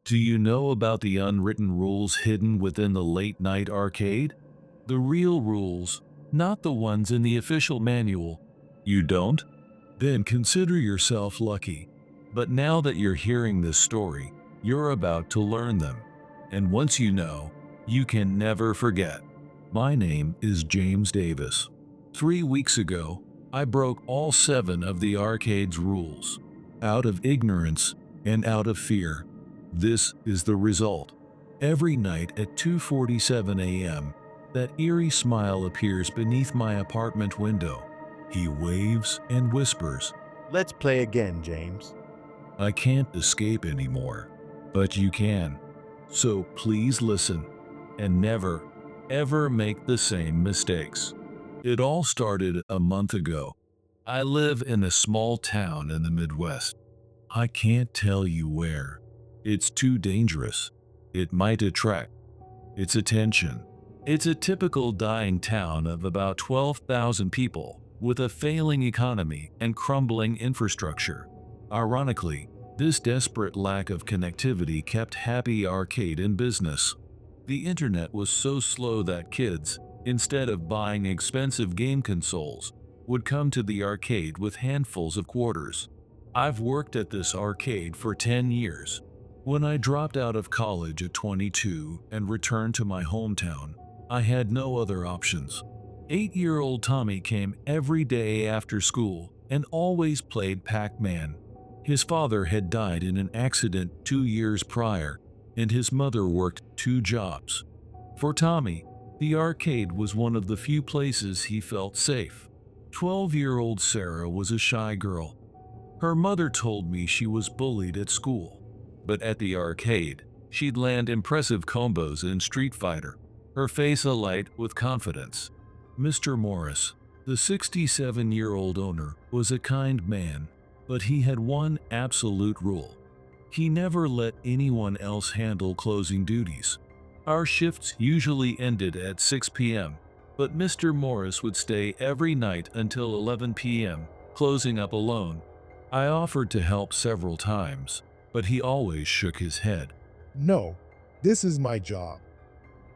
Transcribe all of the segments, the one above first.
Do you know about the unwritten rules hidden within the late-night arcade? The real rules, not the ones in the official manual. You don't? Then consider yourself lucky. But now that you're hearing this story, you're about to learn them. And once you know, you can never forget. My name is James Davis. 3 weeks ago, I broke all 7 of the arcade's rules. Out of ignorance and out of fear. This is the result. Every night at 2:47 a.m., that eerie smile appears beneath my apartment window. He waves and whispers, Let's play again, James. I can't escape anymore, but you can. So please listen and never, ever make the same mistakes. It all started a month ago. I live in a small town in the Midwest. I can't tell you where. It's too dangerous. It might attract its attention. It's a typical dying town of about 12,000 people with a failing economy and crumbling infrastructure. Ironically, this desperate lack of connectivity kept Happy Arcade in business. The internet was so slow that kids, instead of buying expensive game consoles, would come to the arcade with handfuls of quarters. I've worked at this arcade for 10 years. When I dropped out of college at 22 and returned to my hometown, I had no other options. 8-year-old Tommy came every day after school and always played Pac-Man. His father had died in an accident 2 years prior, and his mother worked 2 jobs. For Tommy, the arcade was one of the few places he felt safe. 12-year-old Sarah was a shy girl. Her mother told me she was bullied at school. But at the arcade, she'd land impressive combos in Street Fighter, her face alight with confidence. Mr. Morris, the 67-year-old owner, was a kind man, but he had one absolute rule. He never let anyone else handle closing duties. Our shifts usually ended at 6 p.m., but Mr. Morris would stay every night until 11 p.m., closing up alone. I offered to help several times, but he always shook his head. No, this is my job.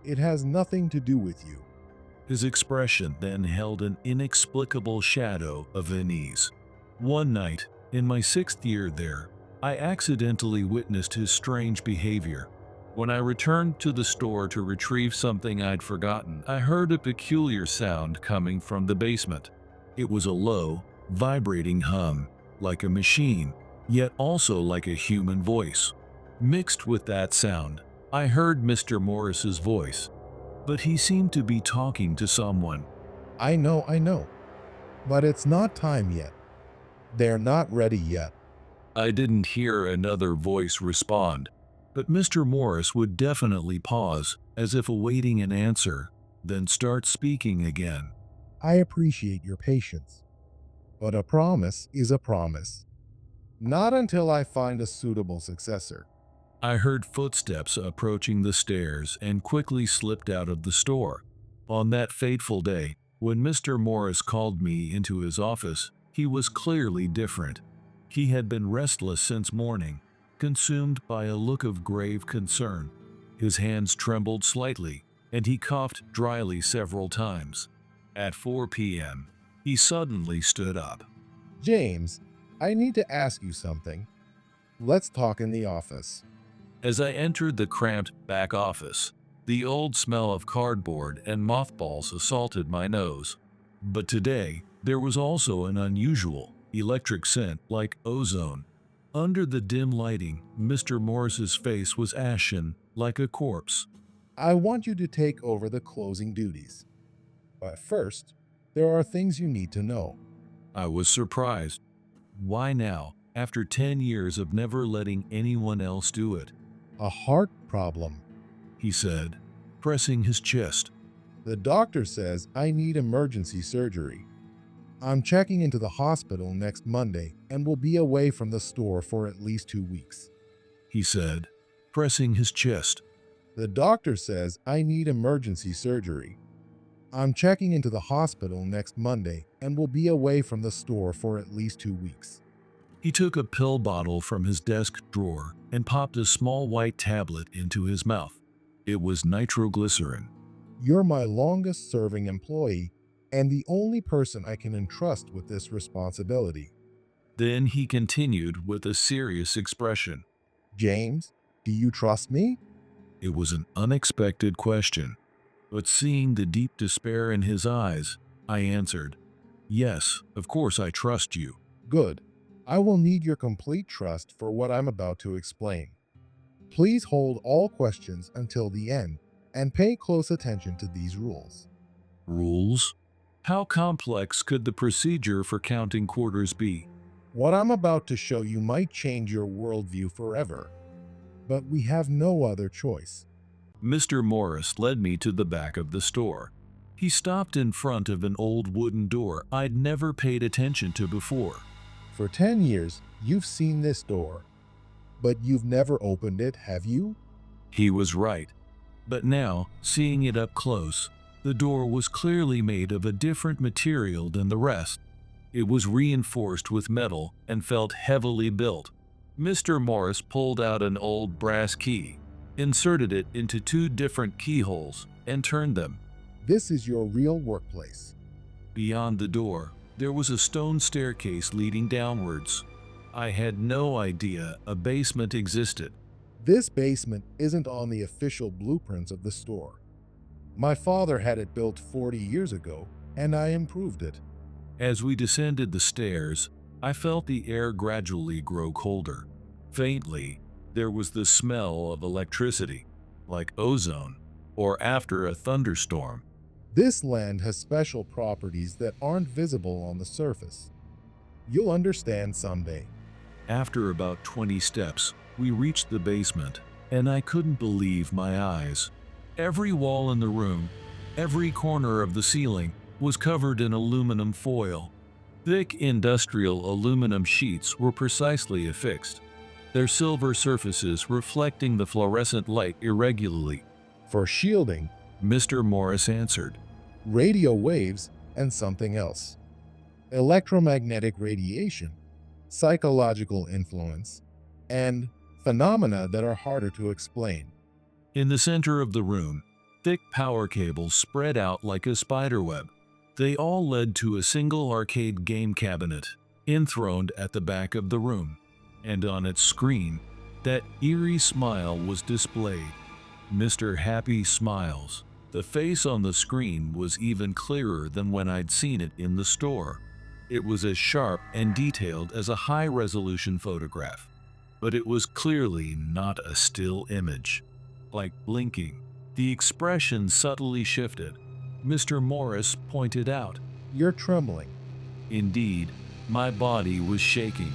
It has nothing to do with you. His expression then held an inexplicable shadow of unease. One night, in my 6th year there, I accidentally witnessed his strange behavior. When I returned to the store to retrieve something I'd forgotten, I heard a peculiar sound coming from the basement. It was a low, vibrating hum, like a machine, yet also like a human voice. Mixed with that sound, I heard Mr. Morris's voice, but he seemed to be talking to someone. I know. But it's not time yet. They're not ready yet. I didn't hear another voice respond, but Mr. Morris would definitely pause, as if awaiting an answer, then start speaking again. I appreciate your patience. But a promise is a promise. Not until I find a suitable successor. I heard footsteps approaching the stairs and quickly slipped out of the store. On that fateful day, when Mr. Morris called me into his office, he was clearly different. He had been restless since morning, consumed by a look of grave concern. His hands trembled slightly, and he coughed dryly several times. At 4 p.m., he suddenly stood up. James, I need to ask you something. Let's talk in the office. As I entered the cramped back office, the old smell of cardboard and mothballs assaulted my nose. But today, there was also an unusual, electric scent like ozone. Under the dim lighting, Mr. Morris's face was ashen, like a corpse. I want you to take over the closing duties. But first, there are things you need to know. I was surprised. Why now, after 10 years of never letting anyone else do it? A heart problem. He said, pressing his chest. The doctor says I need emergency surgery. I'm checking into the hospital next Monday and will be away from the store for at least 2 weeks. He said, pressing his chest. The doctor says I need emergency surgery. I'm checking into the hospital next Monday and will be away from the store for at least 2 weeks. He took a pill bottle from his desk drawer and popped a small white tablet into his mouth. It was nitroglycerin. You're my longest serving employee and the only person I can entrust with this responsibility. Then he continued with a serious expression. James, do you trust me? It was an unexpected question, but seeing the deep despair in his eyes, I answered, "Yes, of course I trust you." Good. I will need your complete trust for what I'm about to explain. Please hold all questions until the end and pay close attention to these rules. Rules? How complex could the procedure for counting quarters be? What I'm about to show you might change your worldview forever, but we have no other choice. Mr. Morris led me to the back of the store. He stopped in front of an old wooden door I'd never paid attention to before. For 10 years, you've seen this door, but you've never opened it, have you? He was right. But now, seeing it up close, the door was clearly made of a different material than the rest. It was reinforced with metal and felt heavily built. Mr. Morris pulled out an old brass key, inserted it into 2 different keyholes, and turned them. This is your real workplace. Beyond the door, there was a stone staircase leading downwards. I had no idea a basement existed. This basement isn't on the official blueprints of the store. My father had it built 40 years ago, and I improved it. As we descended the stairs, I felt the air gradually grow colder. Faintly, there was the smell of electricity, like ozone, or after a thunderstorm. This land has special properties that aren't visible on the surface. You'll understand someday. After about 20 steps, we reached the basement, and I couldn't believe my eyes. Every wall in the room, every corner of the ceiling, was covered in aluminum foil. Thick industrial aluminum sheets were precisely affixed, their silver surfaces reflecting the fluorescent light irregularly. For shielding, Mr. Morris answered. radio waves, and something else. Electromagnetic radiation, psychological influence, and phenomena that are harder to explain. In the center of the room, thick power cables spread out like a spiderweb. They all led to a single arcade game cabinet, enthroned at the back of the room, and on its screen, that eerie smile was displayed. Mr. Happy Smiles. The face on the screen was even clearer than when I'd seen it in the store. It was as sharp and detailed as a high-resolution photograph, but it was clearly not a still image. Like blinking, the expression subtly shifted. Mr. Morris pointed out. You're trembling. Indeed, my body was shaking.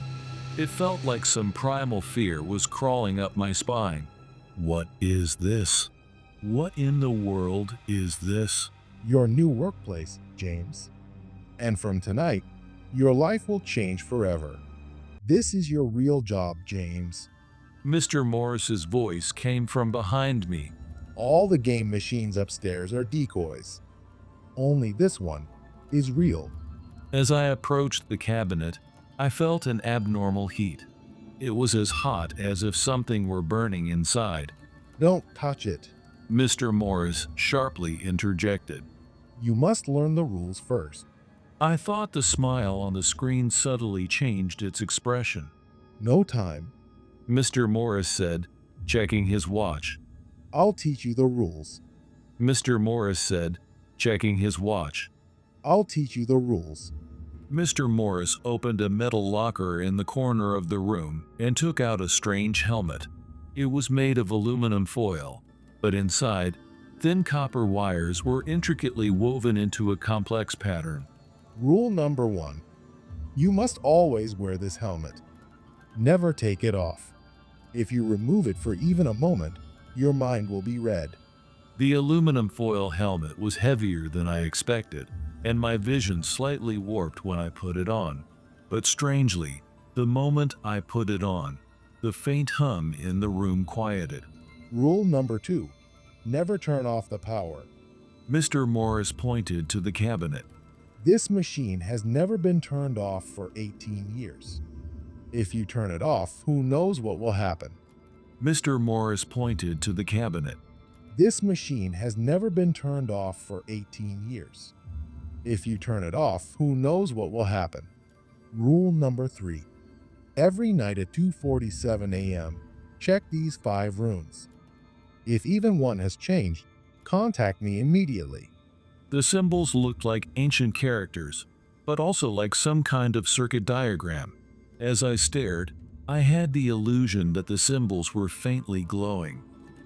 It felt like some primal fear was crawling up my spine. What is this? What in the world is this? Your new workplace, James. And from tonight, your life will change forever. This is your real job, James. Mr. Morris's voice came from behind me. All the game machines upstairs are decoys. Only this one is real. As I approached the cabinet, I felt an abnormal heat. It was as hot as if something were burning inside. Don't touch it. Mr. Morris sharply interjected. You must learn the rules first. I thought the smile on the screen subtly changed its expression. No time. Mr. Morris said, checking his watch. I'll teach you the rules. Mr. Morris said, checking his watch. I'll teach you the rules. Mr. Morris opened a metal locker in the corner of the room and took out a strange helmet. It was made of aluminum foil, but inside, thin copper wires were intricately woven into a complex pattern. Rule number 1. You must always wear this helmet. Never take it off. If you remove it for even a moment, your mind will be red. The aluminum foil helmet was heavier than I expected, and my vision slightly warped when I put it on. But strangely, the moment I put it on, the faint hum in the room quieted. Rule number 2. Never turn off the power. Mr. Morris pointed to the cabinet. This machine has never been turned off for 18 years. If you turn it off, who knows what will happen? Mr. Morris pointed to the cabinet. This machine has never been turned off for 18 years. If you turn it off, who knows what will happen? Rule number 3. Every night at 2:47 a.m., check these 5 runes. If even one has changed, contact me immediately. The symbols looked like ancient characters, but also like some kind of circuit diagram. As I stared, I had the illusion that the symbols were faintly glowing.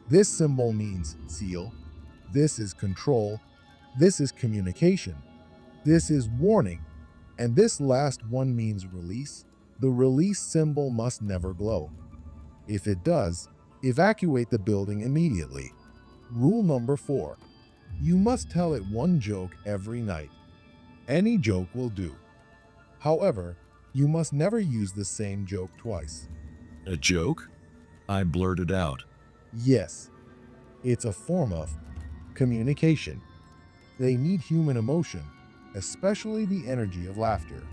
This symbol means seal. This is control. This is communication. This is warning. And this last one means release. The release symbol must never glow. If it does, evacuate the building immediately. Rule number 4. You must tell it one joke every night. Any joke will do. However, you must never use the same joke twice. A joke? I blurted out. Yes, it's a form of communication. They need human emotion, especially the energy of laughter.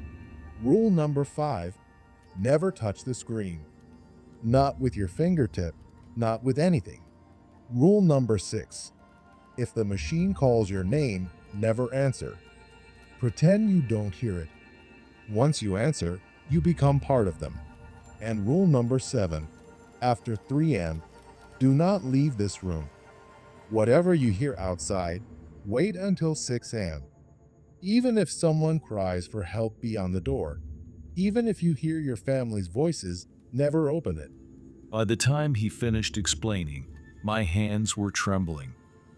Rule number 5. Never touch the screen. Not with your fingertip, not with anything. Rule number 6. If the machine calls your name, never answer. Pretend you don't hear it. Once you answer, you become part of them. And rule number 7. After 3 a.m., do not leave this room. Whatever you hear outside, wait until 6 a.m. Even if someone cries for help beyond the door, even if you hear your family's voices, never open it. By the time he finished explaining, my hands were trembling.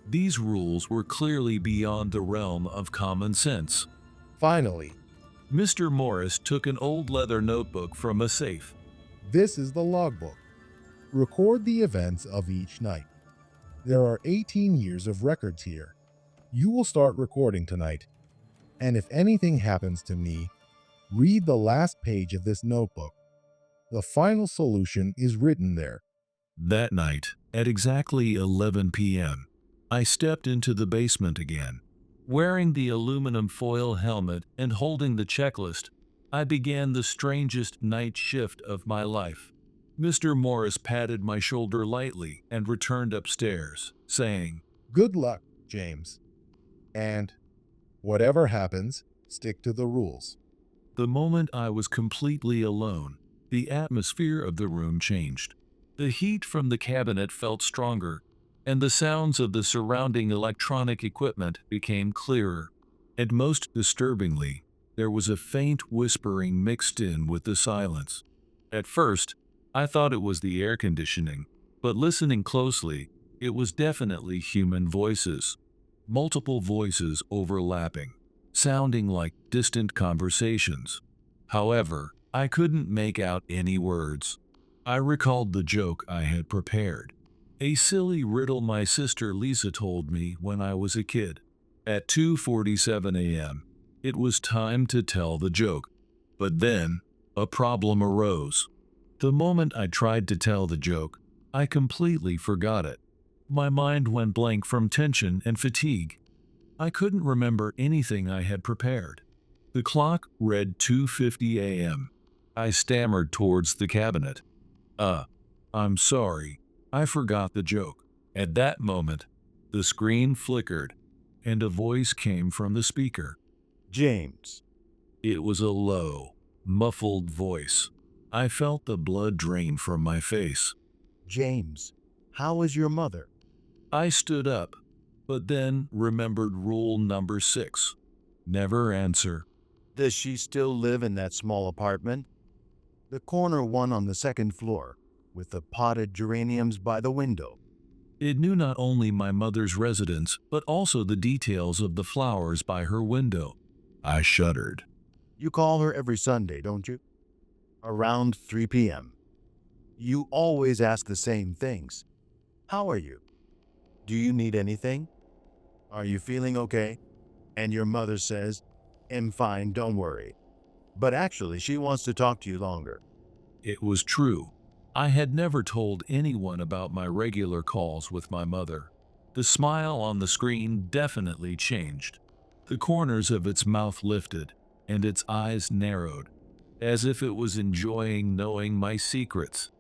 These rules were clearly beyond the realm of common sense. Finally, Mr. Morris took an old leather notebook from a safe. this is the logbook. Record the events of each night. There are 18 years of records here. You will start recording tonight. And if anything happens to me, read the last page of this notebook. The final solution is written there. That night, at exactly 11 p.m., I stepped into the basement again. Wearing the aluminum foil helmet and holding the checklist, I began the strangest night shift of my life. Mr. Morris patted my shoulder lightly and returned upstairs, saying, Good luck, James. And whatever happens, stick to the rules. The moment I was completely alone, the atmosphere of the room changed. The heat from the cabinet felt stronger, and the sounds of the surrounding electronic equipment became clearer. And most disturbingly, there was a faint whispering mixed in with the silence. At first, I thought it was the air conditioning, but listening closely, it was definitely human voices. Multiple voices overlapping, sounding like distant conversations. However, I couldn't make out any words. I recalled the joke I had prepared. A silly riddle my sister Lisa told me when I was a kid. At 2:47 a.m., it was time to tell the joke. But then, a problem arose. The moment I tried to tell the joke, I completely forgot it. My mind went blank from tension and fatigue. I couldn't remember anything I had prepared. The clock read 2:50 a.m. I stammered towards the cabinet. I'm sorry. I forgot the joke. At that moment, the screen flickered, and a voice came from the speaker. James. It was a low, muffled voice. I felt the blood drain from my face. James, how is your mother? I stood up, but then remembered rule number 6. Never answer. Does she still live in that small apartment? The corner one on the second floor, with the potted geraniums by the window. It knew not only my mother's residence, but also the details of the flowers by her window. I shuddered. You call her every Sunday, don't you? Around 3 p.m. You always ask the same things. How are you? Do you need anything? Are you feeling okay? And your mother says, I'm fine, don't worry. But actually, she wants to talk to you longer. It was true. I had never told anyone about my regular calls with my mother. The smile on the screen definitely changed. The corners of its mouth lifted, and its eyes narrowed. as if it was enjoying knowing my secrets.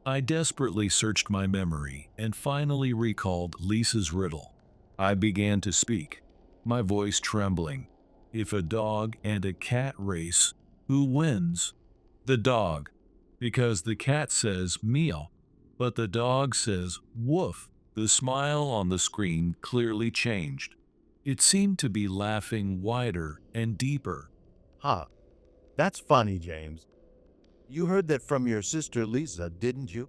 I desperately searched my memory and finally recalled Lisa's riddle. I began to speak, my voice trembling. If a dog and a cat race, who wins? The dog, because the cat says meow, but the dog says woof. The smile on the screen clearly changed. It seemed to be laughing wider and deeper. Ha, that's funny, James. You heard that from your sister Lisa, didn't you?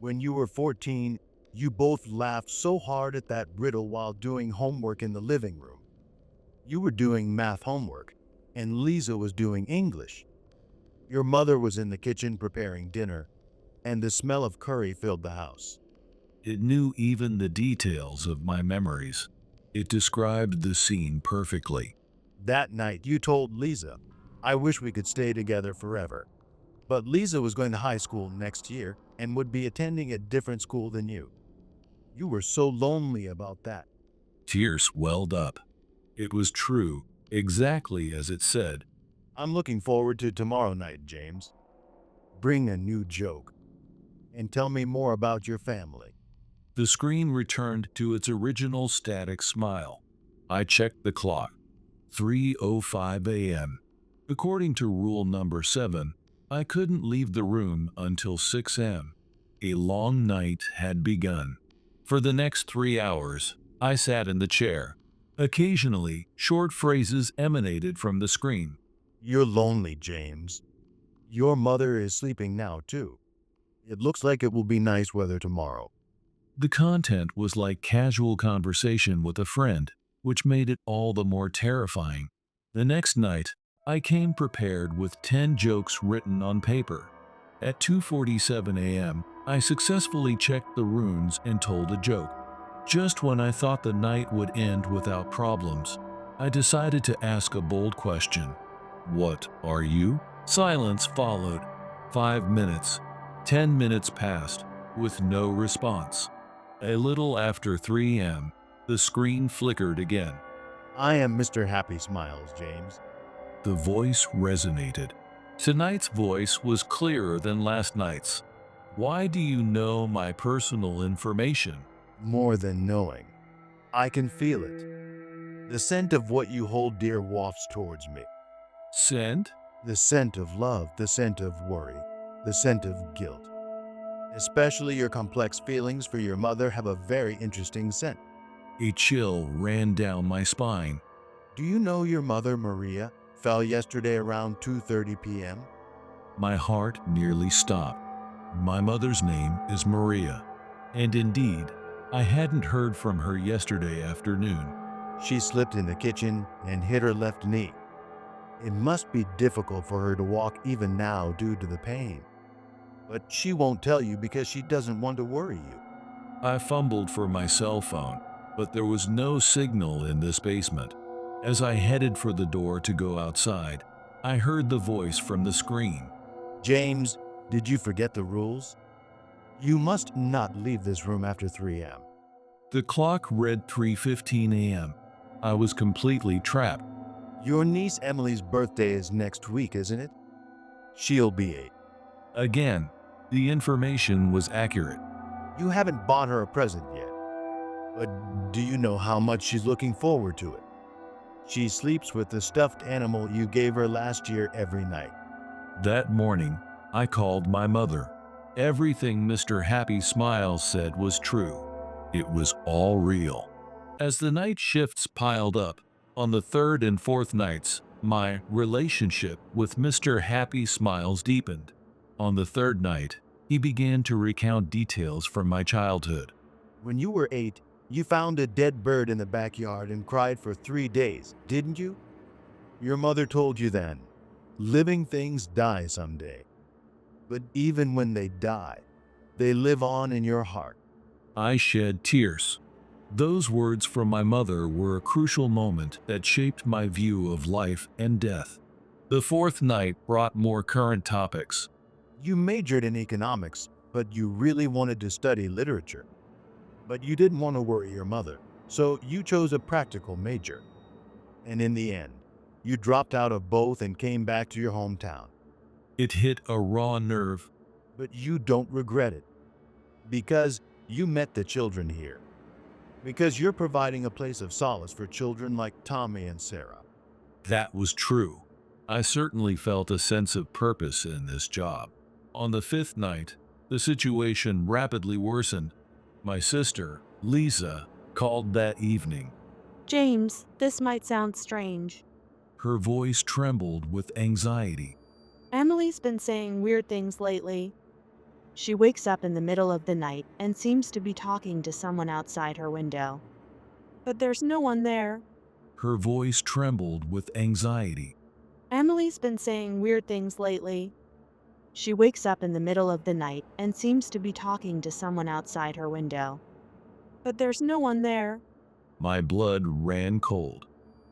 When you were 14, you both laughed so hard at that riddle while doing homework in the living room. You were doing math homework, and Lisa was doing English. Your mother was in the kitchen preparing dinner, and the smell of curry filled the house. It knew even the details of my memories. It described the scene perfectly. That night, you told Lisa, I wish we could stay together forever. But Lisa was going to high school next year and would be attending a different school than you. You were so lonely about that. Tears welled up. It was true, exactly as it said. I'm looking forward to tomorrow night, James. Bring a new joke and tell me more about your family. The screen returned to its original static smile. I checked the clock. 3:05 a.m. According to rule number 7, I couldn't leave the room until 6 a.m. A long night had begun. For the next 3 hours, I sat in the chair. Occasionally, short phrases emanated from the screen. You're lonely, James. Your mother is sleeping now, too. It looks like it will be nice weather tomorrow. The content was like casual conversation with a friend, which made it all the more terrifying. The next night, I came prepared with 10 jokes written on paper. At 2:47 a.m., I successfully checked the runes and told a joke. Just when I thought the night would end without problems, I decided to ask a bold question. What are you? Silence followed. 5 minutes. 10 minutes passed, with no response. A little after 3 a.m., the screen flickered again. I am Mr. Happy Smiles, James. The voice resonated. Tonight's voice was clearer than last night's. Why do you know my personal information? More than knowing. I can feel it. The scent of what you hold dear wafts towards me. Scent? The scent of love, the scent of worry, the scent of guilt. Especially your complex feelings for your mother have a very interesting scent. A chill ran down my spine. Do you know your mother, Maria, fell yesterday around 2:30 p.m.? My heart nearly stopped. My mother's name is Maria, and indeed, I hadn't heard from her yesterday afternoon. She slipped in the kitchen and hit her left knee. It must be difficult for her to walk even now due to the pain. But she won't tell you because she doesn't want to worry you. I fumbled for my cell phone, but there was no signal in this basement. As I headed for the door to go outside, I heard the voice from the screen. James, did you forget the rules? You must not leave this room after 3 a.m. The clock read 3:15 a.m. I was completely trapped. Your niece Emily's birthday is next week, isn't it? She'll be 8. Again, the information was accurate. You haven't bought her a present yet. But do you know how much she's looking forward to it? She sleeps with the stuffed animal you gave her last year every night. That morning, I called my mother. Everything Mr. Happy Smiles said was true. It was all real. As the night shifts piled up, on the third and fourth nights, my relationship with Mr. Happy Smiles deepened. On the third night, he began to recount details from my childhood. When you were 8, you found a dead bird in the backyard and cried for 3 days, didn't you? Your mother told you then, living things die someday. But even when they die, they live on in your heart. I shed tears. Those words from my mother were a crucial moment that shaped my view of life and death. The fourth night brought more current topics. You majored in economics, but you really wanted to study literature. But you didn't want to worry your mother, so you chose a practical major. And in the end, you dropped out of both and came back to your hometown. It hit a raw nerve. But you don't regret it. Because you met the children here. Because you're providing a place of solace for children like Tommy and Sarah. That was true. I certainly felt a sense of purpose in this job. On the fifth night, the situation rapidly worsened. My sister, Lisa, called that evening. James, this might sound strange. Her voice trembled with anxiety. Emily's been saying weird things lately. She wakes up in the middle of the night and seems to be talking to someone outside her window. But there's no one there. Her voice trembled with anxiety. Emily's been saying weird things lately. She wakes up in the middle of the night and seems to be talking to someone outside her window. But there's no one there. My blood ran cold.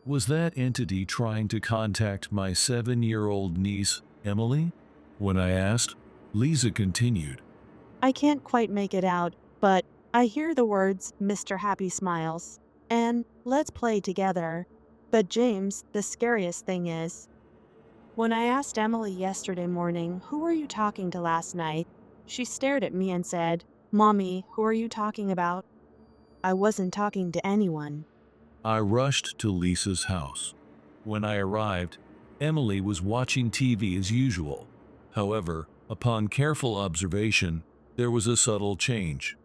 Was that entity trying to contact my 7-year-old niece, Emily? When I asked, Lisa continued. I can't quite make it out, but I hear the words, Mr. Happy Smiles, and let's play together. But James, the scariest thing is, when I asked Emily yesterday morning, who were you talking to last night? She stared at me and said, Mommy, who are you talking about? I wasn't talking to anyone. I rushed to Lisa's house. When I arrived, Emily was watching TV as usual. However, upon careful observation, there was a subtle change.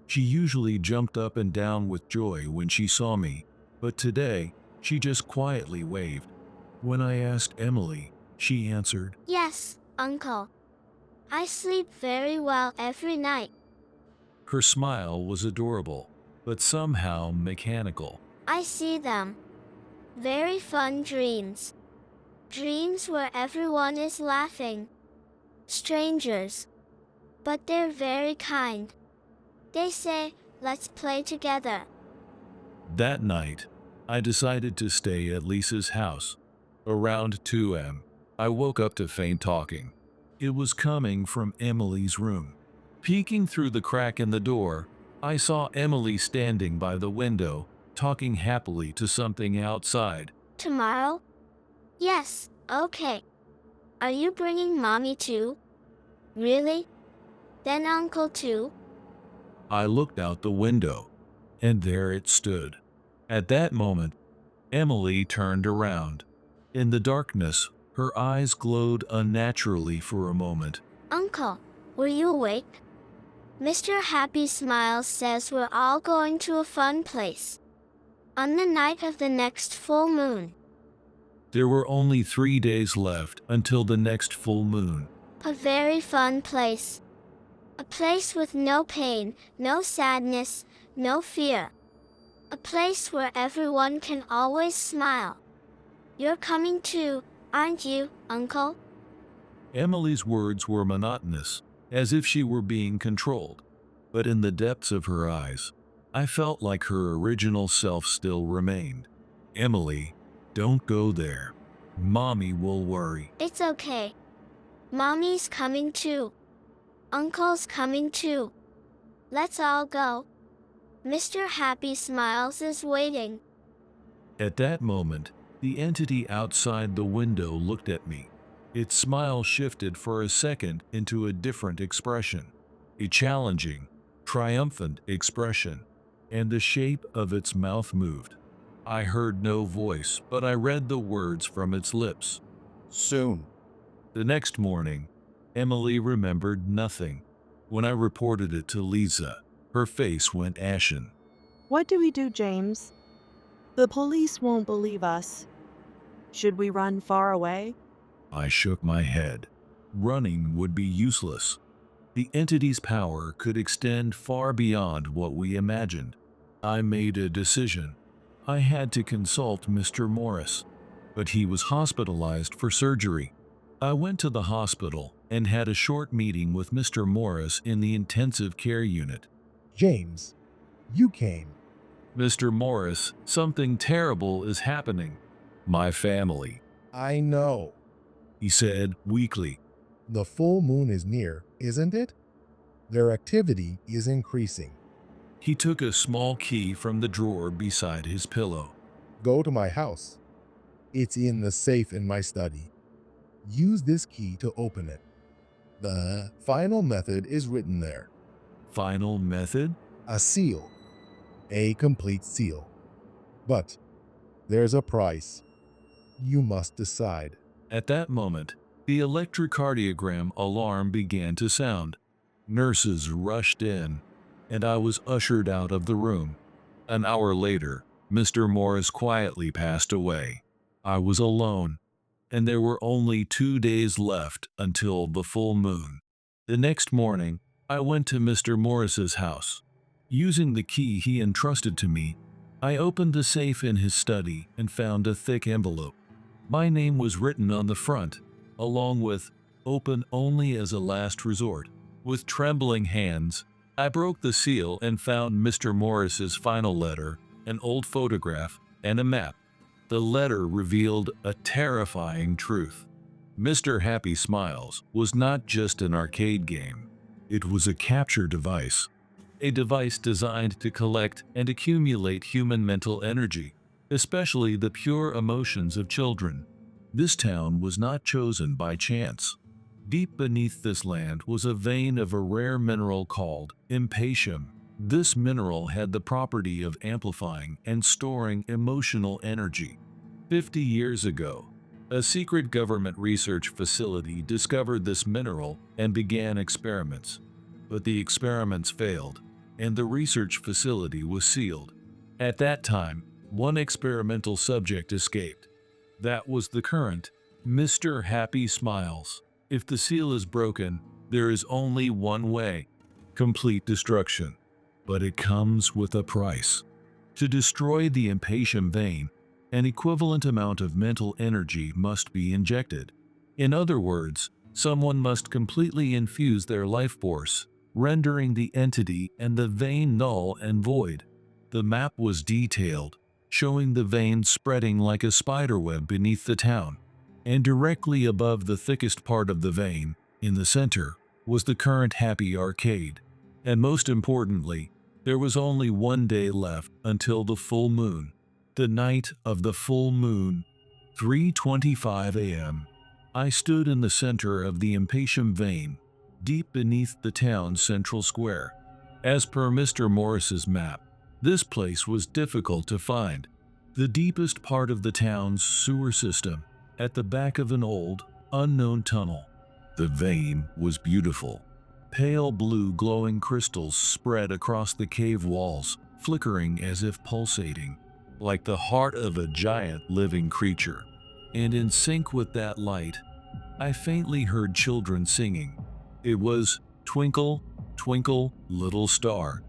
She usually jumped up and down with joy when she saw me, but today, she just quietly waved. When I asked Emily, she answered, Yes, Uncle. I sleep very well every night. Her smile was adorable, but somehow mechanical. I see them. Very fun dreams. Dreams where everyone is laughing. Strangers. But they're very kind. They say, let's play together. That night, I decided to stay at Lisa's house. Around 2 a.m., I woke up to faint talking. It was coming from Emily's room. Peeking through the crack in the door, I saw Emily standing by the window, talking happily to something outside. Tomorrow? Yes, okay. Are you bringing Mommy too? Really? Then Uncle too? I looked out the window, and there it stood. At that moment, Emily turned around. In the darkness, her eyes glowed unnaturally for a moment. Uncle, were you awake? Mr. Happy Smiles says we're all going to a fun place. On the night of the next full moon. There were only 3 days left until the next full moon. A very fun place. A place with no pain, no sadness, no fear. A place where everyone can always smile. You're coming too, aren't you, Uncle? Emily's words were monotonous, as if she were being controlled. But in the depths of her eyes, I felt like her original self still remained. Emily, don't go there. Mommy will worry. It's okay. Mommy's coming too. Uncle's coming too. Let's all go. Mr. Happy Smiles is waiting. At that moment, the entity outside the window looked at me. Its smile shifted for a second into a different expression, a challenging, triumphant expression, and the shape of its mouth moved. I heard no voice, but I read the words from its lips. Soon. The next morning, Emily remembered nothing. When I reported it to Lisa, her face went ashen. What do we do, James? The police won't believe us. Should we run far away? I shook my head. Running would be useless. The entity's power could extend far beyond what we imagined. I made a decision. I had to consult Mr. Morris, but he was hospitalized for surgery. I went to the hospital and had a short meeting with Mr. Morris in the intensive care unit. James, you came. Mr. Morris, something terrible is happening. My family, I know. he said weakly. The full moon is near, isn't it? Their activity is increasing. He took a small key from the drawer beside his pillow. Go to my house. It's in the safe in my study. Use this key to open it. The final method is written there. Final method? A seal. A complete seal. But there's a price. You must decide. At that moment, the electrocardiogram alarm began to sound. Nurses rushed in, and I was ushered out of the room. An hour later, Mr. Morris quietly passed away. I was alone, and there were only 2 days left until the full moon. The next morning, I went to Mr. Morris's house. Using the key he entrusted to me, I opened the safe in his study and found a thick envelope. My name was written on the front, along with "Open only as a last resort." With trembling hands, I broke the seal and found Mr. Morris's final letter, an old photograph, and a map. The letter revealed a terrifying truth. Mr. Happy Smiles was not just an arcade game. It was a capture device. A device designed to collect and accumulate human mental energy, especially the pure emotions of children. This town was not chosen by chance. Deep beneath this land was a vein of a rare mineral called impatium. This mineral had the property of amplifying and storing emotional energy. 50 years ago, a secret government research facility discovered this mineral and began experiments. But the experiments failed, and the research facility was sealed. At that time, one experimental subject escaped. That was the current Mr. Happy Smiles. If the seal is broken, there is only one way: complete destruction. But it comes with a price. To destroy the impatium vein, an equivalent amount of mental energy must be injected. In other words, someone must completely infuse their life force, rendering the entity and the vein null and void. The map was detailed, showing the vein spreading like a spiderweb beneath the town. And directly above the thickest part of the vein, in the center, was the current Happy Arcade. And most importantly, there was only 1 day left until the full moon. The night of the full moon, 3:25 a.m., I stood in the center of the impatium vein, deep beneath the town's central square. As per Mr. Morris's map, this place was difficult to find. The deepest part of the town's sewer system, at the back of an old, unknown tunnel. The vein was beautiful. Pale blue glowing crystals spread across the cave walls, flickering as if pulsating, like the heart of a giant living creature. And in sync with that light, I faintly heard children singing. It was "Twinkle, Twinkle, Little Star,"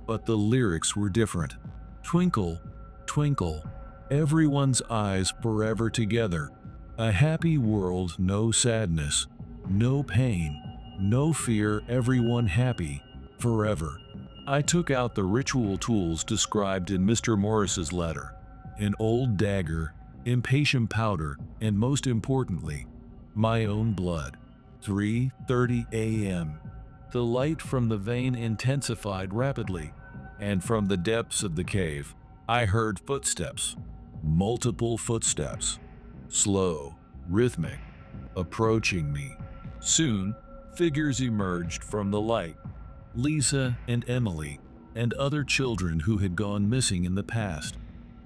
but the lyrics were different. Twinkle, twinkle, everyone's eyes forever together. A happy world, no sadness, no pain, no fear, everyone happy, forever. I took out the ritual tools described in Mr. Morris's letter: an old dagger, impatium powder, and most importantly, my own blood. 3:30 a.m. The light from the vein intensified rapidly, and from the depths of the cave, I heard footsteps. Multiple footsteps. Slow, rhythmic, approaching me. Soon, figures emerged from the light. Lisa and Emily, and other children who had gone missing in the past,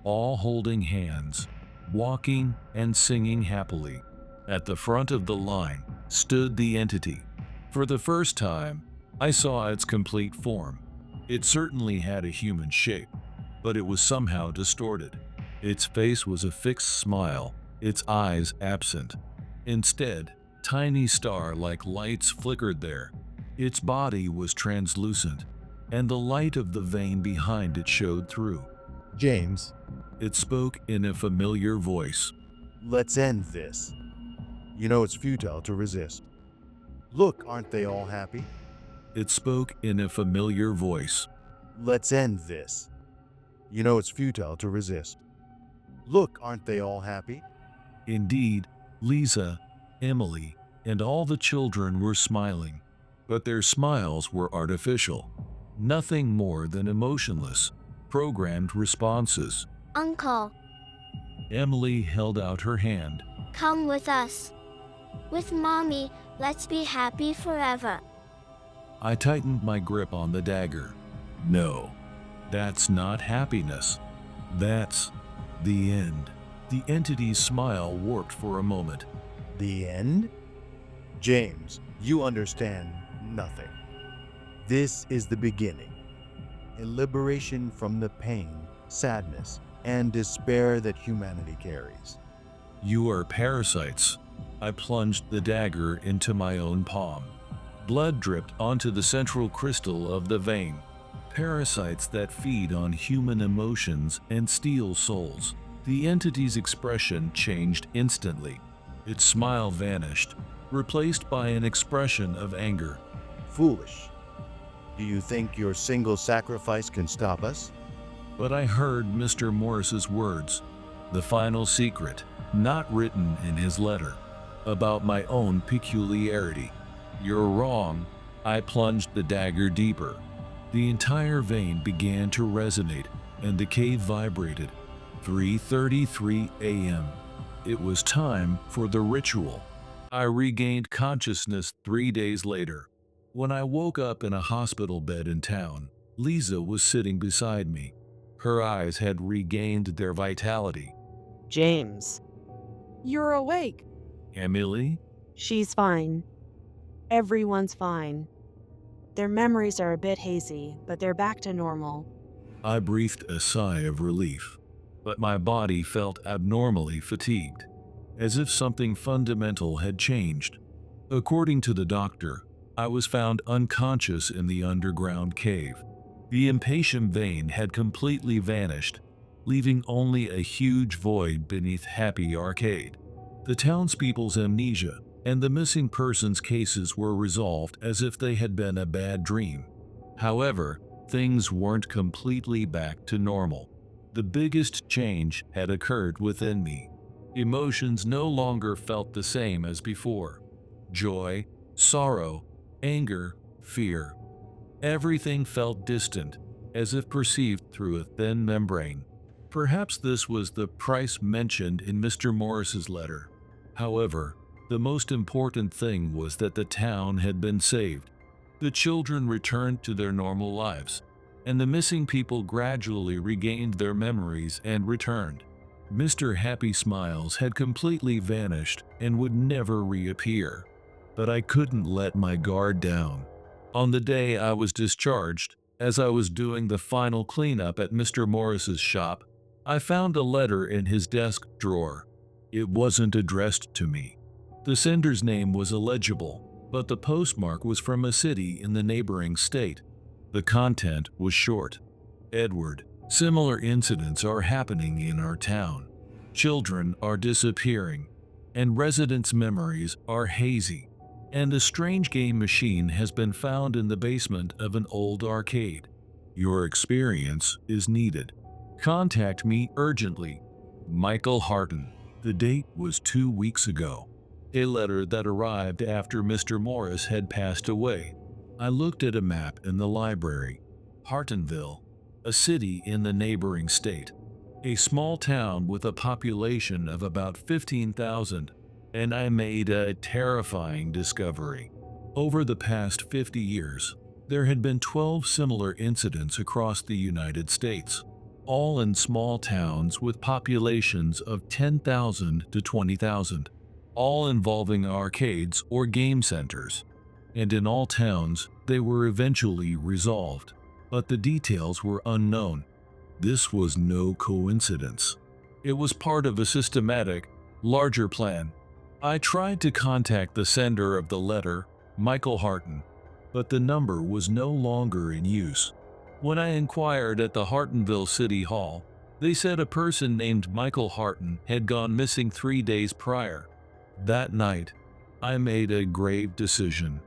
all holding hands, walking and singing happily. At the front of the line stood the entity. For the first time, I saw its complete form. It certainly had a human shape, but it was somehow distorted. Its face was a fixed smile, its eyes absent. Instead, tiny star-like lights flickered there. Its body was translucent, and the light of the vein behind it showed through. James, It spoke in a familiar voice. Let's end this. You know it's futile to resist. Look, aren't they all happy? It spoke in a familiar voice. Let's end this. You know it's futile to resist. Look, aren't they all happy? Indeed, Lisa, Emily, and all the children were smiling, but their smiles were artificial. Nothing more than emotionless, programmed responses. Uncle, Emily held out her hand. come with us. With Mommy, let's be happy forever. I tightened my grip on the dagger. No, that's not happiness. That's the end. The entity's smile warped for a moment. The end? James, you understand nothing. This is the beginning. A liberation from the pain, sadness, and despair that humanity carries. You are parasites. I plunged the dagger into my own palm. Blood dripped onto the central crystal of the vein. Parasites that feed on human emotions and steal souls. The entity's expression changed instantly. Its smile vanished, replaced by an expression of anger. Foolish. Do you think your single sacrifice can stop us? But I heard Mr. Morris's words, the final secret, not written in his letter, about my own peculiarity. You're wrong. I plunged the dagger deeper. The entire vein began to resonate, and the cave vibrated. 3:33 a.m. It was time for the ritual. I regained consciousness 3 days later. When I woke up in a hospital bed in town, Lisa was sitting beside me. Her eyes had regained their vitality. James, you're awake. Emily? She's fine. Everyone's fine. Their memories are a bit hazy, but they're back to normal. I breathed a sigh of relief, but my body felt abnormally fatigued, as if something fundamental had changed. According to the doctor, I was found unconscious in the underground cave. The impatient vein had completely vanished, leaving only a huge void beneath Happy Arcade. The townspeople's amnesia and the missing persons cases were resolved as if they had been a bad dream. However, things weren't completely back to normal. The biggest change had occurred within me. Emotions no longer felt the same as before. Joy, sorrow, anger, fear. Everything felt distant, as if perceived through a thin membrane. Perhaps this was the price mentioned in Mr. Morris's letter. However, the most important thing was that the town had been saved. The children returned to their normal lives, and the missing people gradually regained their memories and returned. Mr. Happy Smiles had completely vanished and would never reappear. But I couldn't let my guard down. On the day I was discharged, as I was doing the final cleanup at Mr. Morris's shop, I found a letter in his desk drawer. It wasn't addressed to me. The sender's name was illegible, but the postmark was from a city in the neighboring state. The content was short. Edward, similar incidents are happening in our town. Children are disappearing, and residents' memories are hazy. And a strange game machine has been found in the basement of an old arcade. Your experience is needed. Contact me urgently. Michael Harton. The date was 2 weeks ago. A letter that arrived after Mr. Morris had passed away. I looked at a map in the library. Hartonville, a city in the neighboring state. A small town with a population of about 15,000. And I made a terrifying discovery. Over the past 50 years, there had been 12 similar incidents across the United States, all in small towns with populations of 10,000 to 20,000, all involving arcades or game centers. And in all towns, they were eventually resolved, but the details were unknown. This was no coincidence. It was part of a systematic, larger plan. I tried to contact the sender of the letter, Michael Harton, but the number was no longer in use. When I inquired at the Hartonville City Hall, they said a person named Michael Harton had gone missing 3 days prior. That night, I made a grave decision.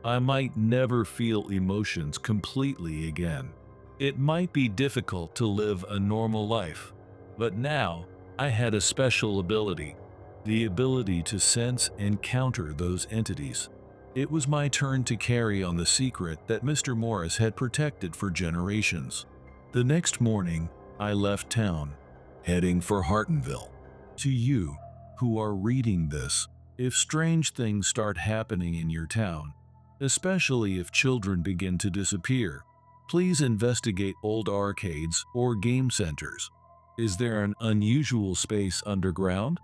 I might never feel emotions completely again. It might be difficult to live a normal life, but now I had a special ability. The ability to sense and counter those entities. It was my turn to carry on the secret that Mr. Morris had protected for generations. The next morning, I left town, heading for Hartonville. To you, who are reading this, If strange things start happening in your town, especially if children begin to disappear, please investigate old arcades or game centers. Is there an unusual space underground?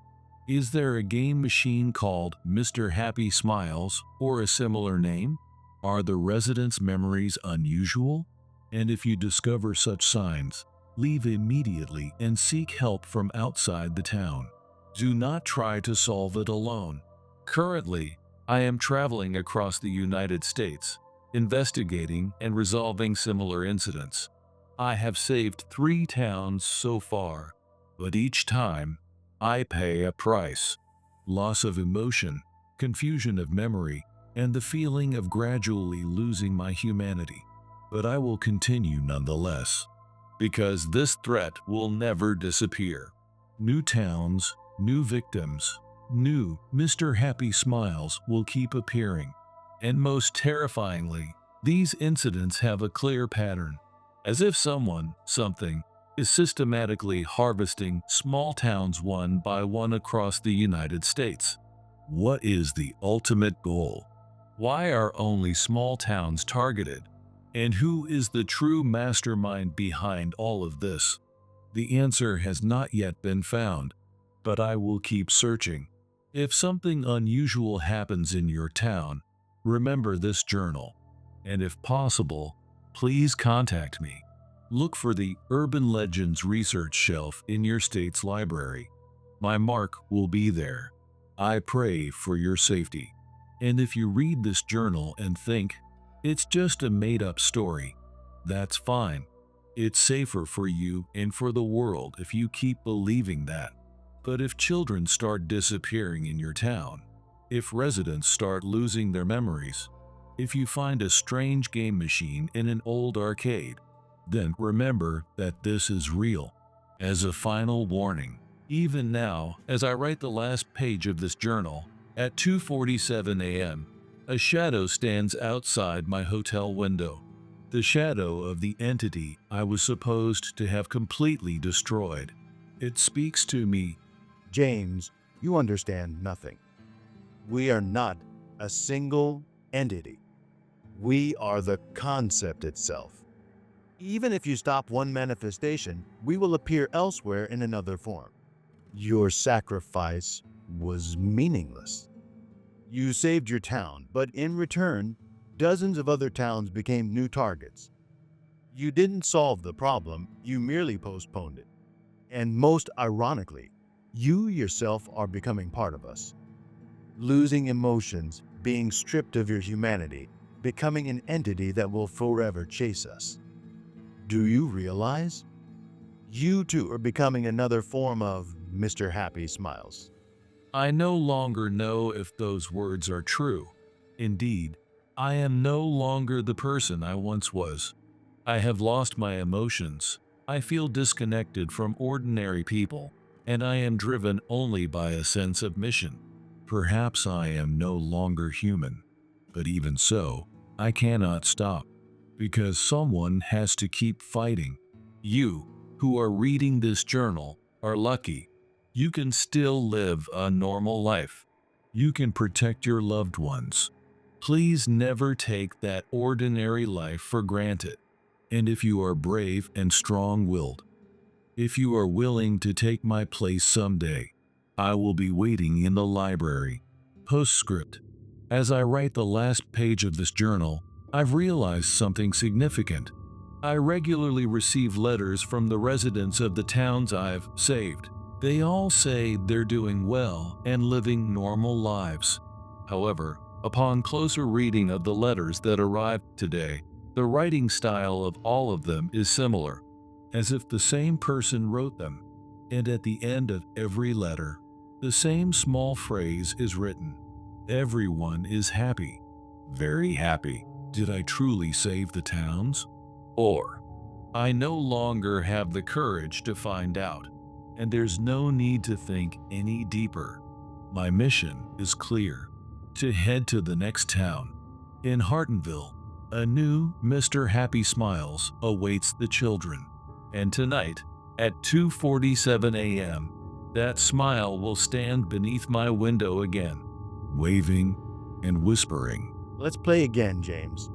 Is there a game machine called Mr. Happy Smiles or a similar name? Are the residents' memories unusual? And if you discover such signs, leave immediately and seek help from outside the town. Do not try to solve it alone. Currently, I am traveling across the United States, investigating and resolving similar incidents. I have saved 3 towns so far, but each time, I pay a price. Loss of emotion, confusion of memory, and the feeling of gradually losing my humanity. But I will continue nonetheless, because this threat will never disappear. New towns, new victims, new Mr. Happy Smiles will keep appearing. And most terrifyingly, these incidents have a clear pattern, as if someone, something, is systematically harvesting small towns one by one across the United States. What is the ultimate goal? Why are only small towns targeted? And who is the true mastermind behind all of this? The answer has not yet been found, but I will keep searching. If something unusual happens in your town, remember this journal, and if possible, please contact me. Look for the Urban Legends Research Shelf in your state's library. My mark will be there. I pray for your safety. And if you read this journal and think, it's just a made-up story, that's fine. It's safer for you and for the world if you keep believing that. But if children start disappearing in your town, if residents start losing their memories, if you find a strange game machine in an old arcade, then remember that this is real. As a final warning, even now, as I write the last page of this journal, at 2:47 a.m., a shadow stands outside my hotel window. The shadow of the entity I was supposed to have completely destroyed. It speaks to me. James, you understand nothing. We are not a single entity. We are the concept itself. Even if you stop one manifestation, we will appear elsewhere in another form. Your sacrifice was meaningless. You saved your town, but in return, dozens of other towns became new targets. You didn't solve the problem, you merely postponed it. And most ironically, you yourself are becoming part of us. Losing emotions, being stripped of your humanity, becoming an entity that will forever chase us. Do you realize? You too are becoming another form of Mr. Happy Smiles. I no longer know if those words are true. Indeed, I am no longer the person I once was. I have lost my emotions. I feel disconnected from ordinary people, and I am driven only by a sense of mission. Perhaps I am no longer human, but even so, I cannot stop, because someone has to keep fighting. You, who are reading this journal, are lucky. You can still live a normal life. You can protect your loved ones. Please never take that ordinary life for granted. And if you are brave and strong-willed, if you are willing to take my place someday, I will be waiting in the library. Postscript. As I write the last page of this journal, I've realized something significant. I regularly receive letters from the residents of the towns I've saved. They all say they're doing well and living normal lives. However, upon closer reading of the letters that arrived today, the writing style of all of them is similar, as if the same person wrote them. And at the end of every letter, the same small phrase is written. Everyone is happy. Very happy. Did I truly save the towns? Or, I no longer have the courage to find out, and there's no need to think any deeper. My mission is clear: to head to the next town. In Hartonville, a new Mr. Happy Smiles awaits the children. And tonight, at 2:47 a.m., that smile will stand beneath my window again. waving and whispering. Let's play again, James.